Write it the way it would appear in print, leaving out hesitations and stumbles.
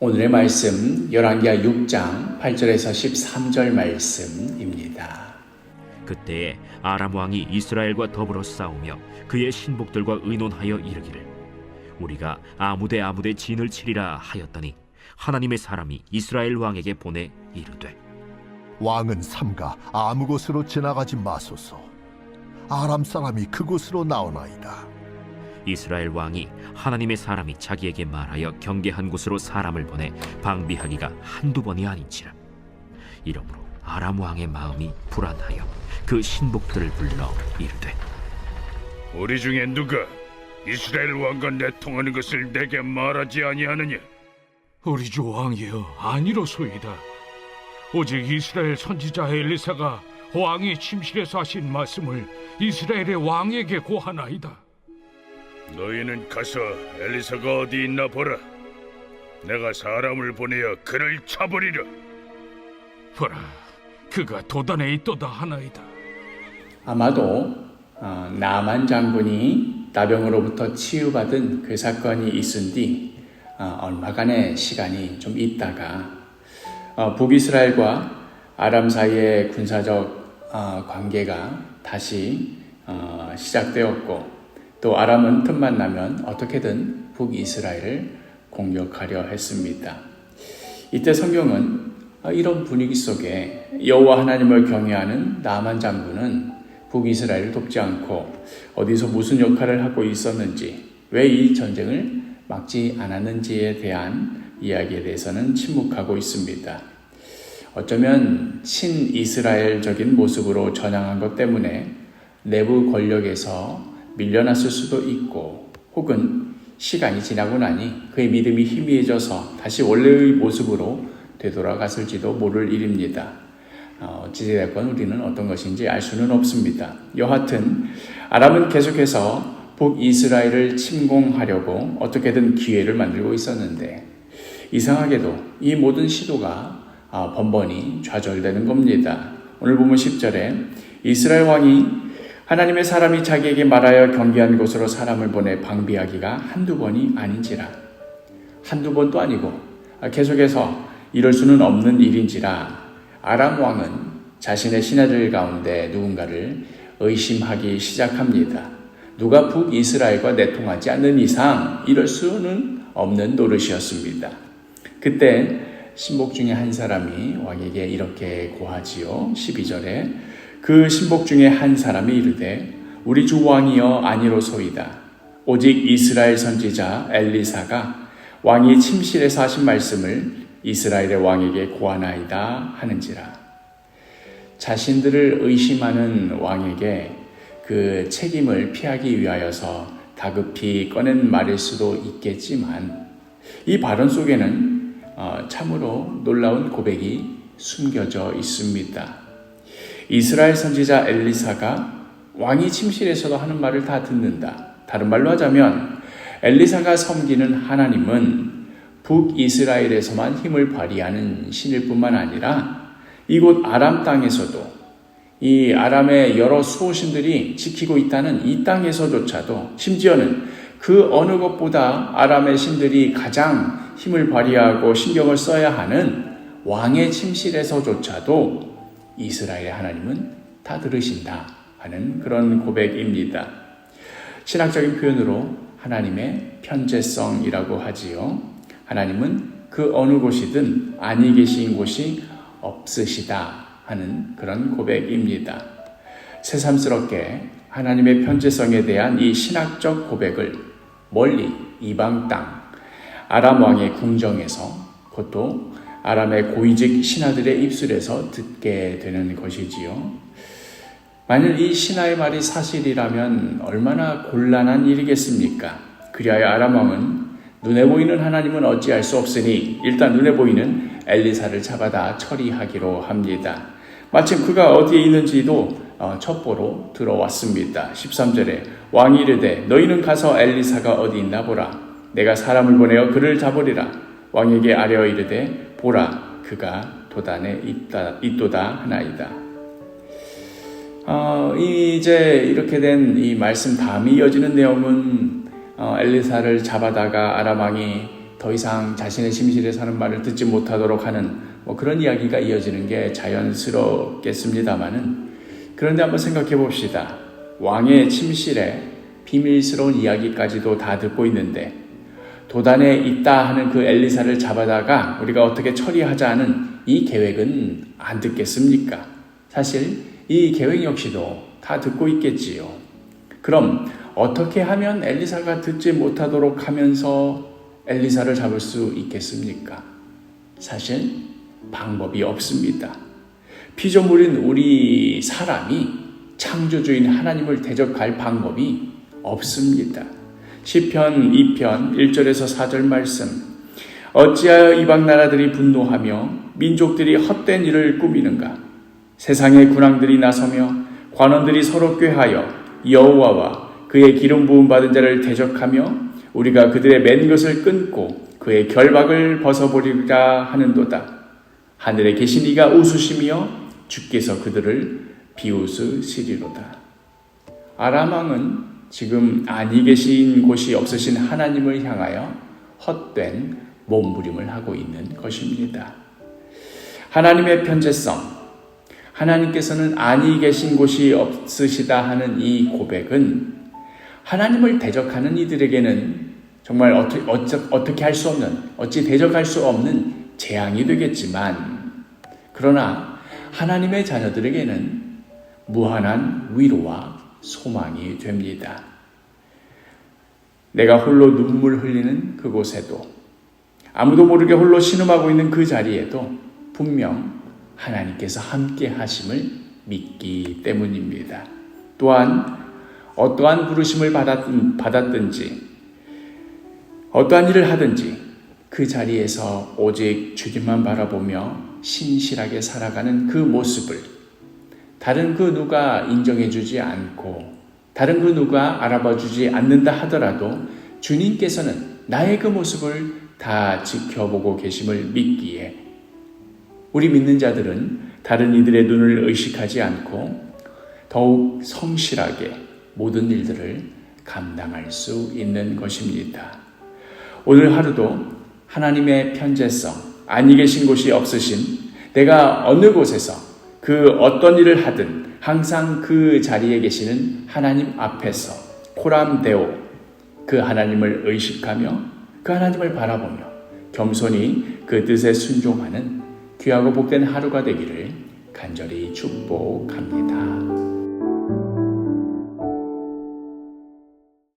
오늘의 말씀 열왕기하 6장 8절에서 13절 말씀입니다. 그때에 아람 왕이 이스라엘과 더불어 싸우며 그의 신복들과 의논하여 이르기를 우리가 아무데 진을 치리라 하였더니 하나님의 사람이 이스라엘 왕에게 보내 이르되 왕은 삼가 아무 곳으로 지나가지 마소서. 아람 사람이 그곳으로 나오나이다. 이스라엘 왕이 하나님의 사람이 자기에게 말하여 경계한 곳으로 사람을 보내 방비하기가 한두 번이 아닌지라. 이러므로 아람 왕의 마음이 불안하여 그 신복들을 불러 이르되 우리 중에 누가 이스라엘 왕과 내통하는 것을 내게 말하지 아니하느냐? 우리 주 왕이여, 아니로소이다. 오직 이스라엘 선지자 엘리사가 왕이 침실에서 하신 말씀을 이스라엘의 왕에게 고하나이다. 너희는 가서 엘리사가 어디 있나 보라. 내가 사람을 보내어 그를 쳐버리라. 보라, 그가 도단에 있도다 하나이다. 아마도 나만 장군이 나병으로부터 치유받은 그 사건이 있은 뒤 얼마간의 시간이 좀 있다가 북이스라엘과 아람 사이의 군사적 관계가 다시 시작되었고 또 아람은 틈만 나면 어떻게든 북이스라엘을 공격하려 했습니다. 이때 성경은 이런 분위기 속에 여호와 하나님을 경외하는 나만 장군은 북이스라엘을 돕지 않고 어디서 무슨 역할을 하고 있었는지, 왜 이 전쟁을 막지 않았는지에 대한 이야기에 대해서는 침묵하고 있습니다. 어쩌면 친이스라엘적인 모습으로 전향한 것 때문에 내부 권력에서 밀려났을 수도 있고, 혹은 시간이 지나고 나니 그의 믿음이 희미해져서 다시 원래의 모습으로 되돌아갔을지도 모를 일입니다. 어찌됐건 우리는 어떤 것인지 알 수는 없습니다. 여하튼 아람은 계속해서 북이스라엘을 침공하려고 어떻게든 기회를 만들고 있었는데 이상하게도 이 모든 시도가 번번이 좌절되는 겁니다. 오늘 보면 10절에 이스라엘 왕이 하나님의 사람이 자기에게 말하여 경계한 곳으로 사람을 보내 방비하기가 한두 번이 아닌지라. 한두 번도 아니고 계속해서 이럴 수는 없는 일인지라 아람 왕은 자신의 신하들 가운데 누군가를 의심하기 시작합니다. 누가 북이스라엘과 내통하지 않는 이상 이럴 수는 없는 노릇이었습니다. 그때 신복 중에 한 사람이 왕에게 이렇게 고하지요. 12절에 그 신복 중에 한 사람이 이르되 우리 주 왕이여 아니로소이다. 오직 이스라엘 선지자 엘리사가 왕이 침실에서 하신 말씀을 이스라엘의 왕에게 고하나이다 하는지라. 자신들을 의심하는 왕에게 그 책임을 피하기 위하여서 다급히 꺼낸 말일 수도 있겠지만 이 발언 속에는 참으로 놀라운 고백이 숨겨져 있습니다. 이스라엘 선지자 엘리사가 왕이 침실에서도 하는 말을 다 듣는다. 다른 말로 하자면 엘리사가 섬기는 하나님은 북이스라엘에서만 힘을 발휘하는 신일 뿐만 아니라 이곳 아람 땅에서도 이 아람의 여러 수호신들이 지키고 있다는 이 땅에서조차도, 심지어는 그 어느 것보다 아람의 신들이 가장 힘을 발휘하고 신경을 써야 하는 왕의 침실에서조차도 이스라엘의 하나님은 다 들으신다 하는 그런 고백입니다. 신학적인 표현으로 하나님의 편재성이라고 하지요. 하나님은 그 어느 곳이든 아니 계신 곳이 없으시다 하는 그런 고백입니다. 새삼스럽게 하나님의 편재성에 대한 이 신학적 고백을 멀리 이방 땅 아람 왕의 궁정에서, 그것도 아람의 고위직 신하들의 입술에서 듣게 되는 것이지요. 만일 이 신하의 말이 사실이라면 얼마나 곤란한 일이겠습니까? 그리하여 아람 왕은 눈에 보이는 하나님은 어찌할 수 없으니 일단 눈에 보이는 엘리사를 잡아다 처리하기로 합니다. 마침 그가 어디에 있는지도 첩보로 들어왔습니다. 13절에 왕이 이르되 너희는 가서 엘리사가 어디 있나 보라. 내가 사람을 보내어 그를 잡으리라. 왕에게 아뢰어 이르되 보라, 그가 도단에 있도다 하나이다. 이제 이렇게 된 이 말씀 다음에 이어지는 내용은 엘리사를 잡아다가 아람 왕이 더 이상 자신의 침실에서 하는 말을 듣지 못하도록 하는 그런 이야기가 이어지는 게 자연스럽겠습니다마는, 그런데 한번 생각해 봅시다. 왕의 침실에 비밀스러운 이야기까지도 다 듣고 있는데 도단에 있다 하는 그 엘리사를 잡아다가 우리가 어떻게 처리하자는 이 계획은 안 듣겠습니까? 사실 이 계획 역시도 다 듣고 있겠지요. 그럼 어떻게 하면 엘리사가 듣지 못하도록 하면서 엘리사를 잡을 수 있겠습니까? 사실 방법이 없습니다. 피조물인 우리 사람이 창조주인 하나님을 대적할 방법이 없습니다. 시편 2편 1절에서 4절 말씀, 어찌하여 이방 나라들이 분노하며 민족들이 헛된 일을 꾸미는가? 세상의 군왕들이 나서며 관원들이 서로 꾀하여 여호와와 그의 기름 부음 받은 자를 대적하며 우리가 그들의 맨 것을 끊고 그의 결박을 벗어버리라 하는도다. 하늘에 계신 이가 웃으시며 주께서 그들을 비웃으시리로다. 아람 왕은 지금 아니 계신 곳이 없으신 하나님을 향하여 헛된 몸부림을 하고 있는 것입니다. 하나님의 편재성, 하나님께서는 아니 계신 곳이 없으시다 하는 이 고백은 하나님을 대적하는 이들에게는 정말 어떻게 할 수 없는, 어찌 대적할 수 없는 재앙이 되겠지만, 그러나 하나님의 자녀들에게는 무한한 위로와 소망이 됩니다. 내가 홀로 눈물 흘리는 그곳에도, 아무도 모르게 홀로 신음하고 있는 그 자리에도 분명 하나님께서 함께 하심을 믿기 때문입니다. 또한 어떠한 부르심을 받았든지 어떠한 일을 하든지 그 자리에서 오직 주님만 바라보며 신실하게 살아가는 그 모습을 다른 그 누가 인정해주지 않고 다른 그 누가 알아봐주지 않는다 하더라도 주님께서는 나의 그 모습을 다 지켜보고 계심을 믿기에 우리 믿는 자들은 다른 이들의 눈을 의식하지 않고 더욱 성실하게 모든 일들을 감당할 수 있는 것입니다. 오늘 하루도 하나님의 편재성, 아니 계신 곳이 없으신, 내가 어느 곳에서 그 어떤 일을 하든 항상 그 자리에 계시는 하나님 앞에서 코람데오, 그 하나님을 의식하며 그 하나님을 바라보며 겸손히 그 뜻에 순종하는 귀하고 복된 하루가 되기를 간절히 축복합니다.